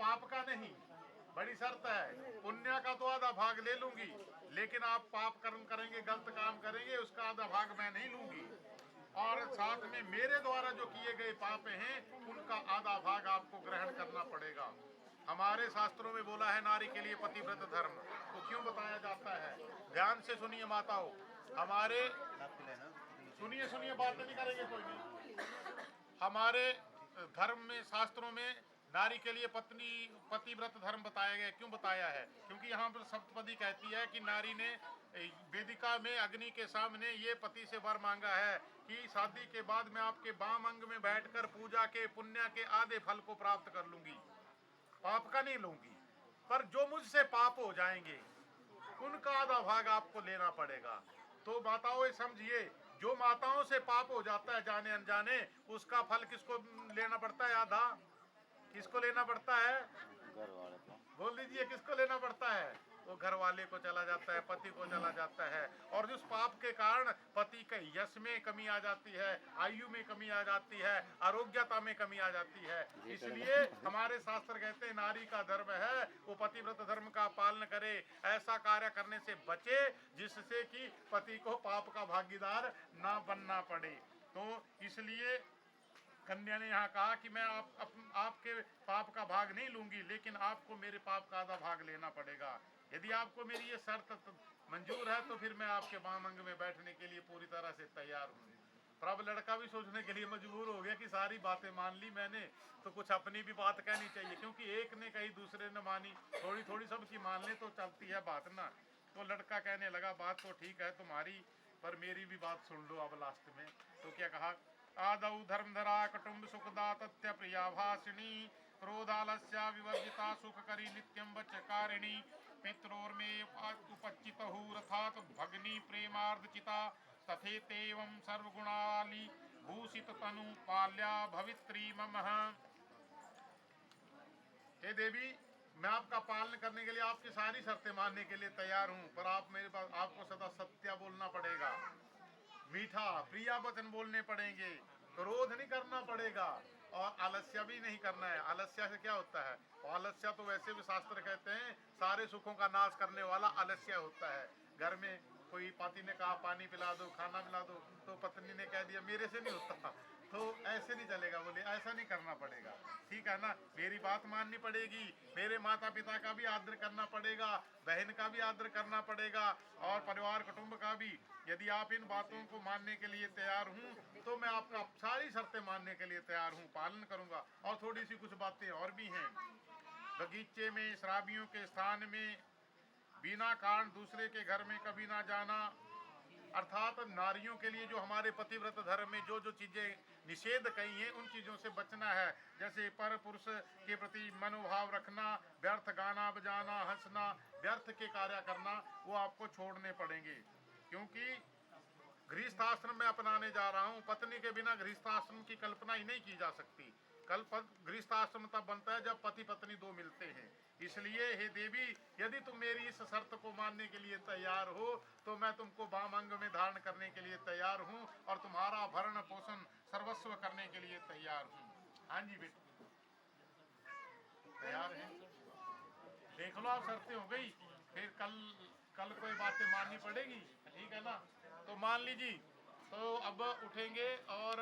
पाप का नहीं, बड़ी शर्त है। पुण्य का तो आधा भाग ले लूंगी, लेकिन आप पाप कर्म करेंगे, गलत काम करेंगे, उसका आधा भाग मैं नहीं लूंगी। और साथ में मेरे द्वारा जो किए गए पाप हैं उनका आधा भाग आपको ग्रहण करना पड़ेगा। हमारे शास्त्रों में बोला है नारी के लिए पतिव्रत धर्म, तो क्यों बताया जाता है? ध्यान से सुनिए माताओं, हमारे सुनिए सुनिए, बात नहीं करेंगे कोई नहीं। हमारे धर्म में, शास्त्रों में नारी के लिए पतिव्रत धर्म बताया गया। क्यों बताया है? क्योंकि यहाँ पर सप्तपदी कहती है कि नारी ने वेदिका में अग्नि के सामने ये पति से वर मांगा है कि शादी के बाद मैं आपके वाम अंग में बैठकर पूजा के पुण्य के आधे फल को प्राप्त कर लूंगी, पाप का नहीं लूंगी। पर जो मुझसे पाप हो जाएंगे उनका आधा भाग आपको लेना पड़ेगा। तो माताओं समझिए, जो माताओं से पाप हो जाता है जाने अनजाने, उसका फल किसको लेना पड़ता है? आधा किसको लेना पड़ता है? घर वाले को। बोल दीजिए, किसको लेना पड़ता है? वो घर वाले को चला जाता है, पति को चला जाता है। और जिस पाप के कारण पति के यश में कमी आ जाती है, आयु में कमी आ जाती है, आरोग्यता में कमी आ जाती है। इसलिए हमारे शास्त्र कहते हैं नारी का धर्म है वो पतिव्रत धर्म का पालन करे, ऐसा कार्य करने से बचे जिससे कि पति को पाप का भागीदार ना बनना पड़े। तो इसलिए कन्या ने यहाँ कहा कि मैं आपके पाप का भाग नहीं लूंगी, लेकिन आपको मेरे पाप का आधा भाग लेना पड़ेगा। यदि आपको मेरी ये शर्त मंजूर है तो फिर मैं आपके वाम अंग में बैठने के लिए पूरी तरह से तैयार हूँ। पर अब लड़का भी सोचने के लिए मजबूर हो गया कि सारी बातें मान ली मैंने, तो कुछ अपनी भी बात कहनी चाहिए, क्योंकि एक ने कही दूसरे ने मानी, थोड़ी थोड़ी सबकी मान ले तो चलती है बात ना। तो लड़का कहने लगा बात तो ठीक है तुम्हारी, पर मेरी भी बात सुन लो अब लास्ट में। तो क्या कहा? आदौ धर्मधरा कुटुंब सुखदा तथ्य प्रिया भाषिणी क्रोधालस्या विवर्जिता सुखकरी नित्यं वचकारिणी पित्रोर्मे उपचितहु रथात भगनी प्रेमार्धचिता तथेतेवं सर्वगुणाली भूषित तनु पाल्या भवित्री मम। हे देवी, मैं आपका पालन करने के लिए आपकी सारी शर्तें मानने के लिए तैयार हूँ, पर आप मेरे पास आपको सदा सत्य बोलना पड़ेगा, मीठा प्रिया वचन बोलने पड़ेंगे, क्रोध नहीं करना पड़ेगा, और आलस्य भी नहीं करना है। आलस्य से क्या होता है? आलस्य तो वैसे भी शास्त्र कहते हैं सारे सुखों का नाश करने वाला आलस्य होता है। घर में कोई पति ने कहा पानी पिला दो, खाना पिला दो, तो पत्नी ने कह दिया मेरे से नहीं होता, तो ऐसे नहीं चलेगा। बोले ऐसा नहीं करना पड़ेगा, ठीक है ना? मेरी बात माननी पड़ेगी, मेरे माता पिता का भी आदर करना पड़ेगा, बहन का भी आदर करना पड़ेगा, और परिवार कुटुंब का भी। यदि आप इन बातों को मानने के लिए तैयार हूँ तो मैं आपका सारी शर्तें मानने के लिए तैयार हूँ, पालन करूँगा। और थोड़ी सी कुछ बातें और भी हैं। बगीचे में शराबियों के स्थान में बिना कारण दूसरे के घर में कभी ना जाना, अर्थात नारियों के लिए जो हमारे पतिव्रत धर्म में जो जो चीजें निषेध कही हैं उन चीजों से बचना है। जैसे पर पुरुष के प्रति मनोभाव रखना, व्यर्थ गाना बजाना, हंसना, व्यर्थ के कार्य करना, वो आपको छोड़ने पड़ेंगे। क्योंकि गृहस्थाश्रम में अपनाने जा रहा हूँ, पत्नी के बिना गृहस्थाश्रम की कल्पना ही नहीं की जा सकती। गृहस्थाश्रम तब बनता है जब पति पत्नी दो मिलते हैं। इसलिए हे देवी, यदि तुम मेरी इस शर्त को मानने के लिए तैयार हो तो मैं तुमको वाम अंग में धारण करने के लिए तैयार हूँ और तुम्हारा भरण पोषण सर्वस्व करने के लिए तैयार हूँ। हाँ जी बेटी, तैयार है? देख लो, आप शर्तें हो गई, फिर कल कोई बातें माननी पड़ेगी, ठीक है ना? तो मान लीजिए। तो अब उठेंगे और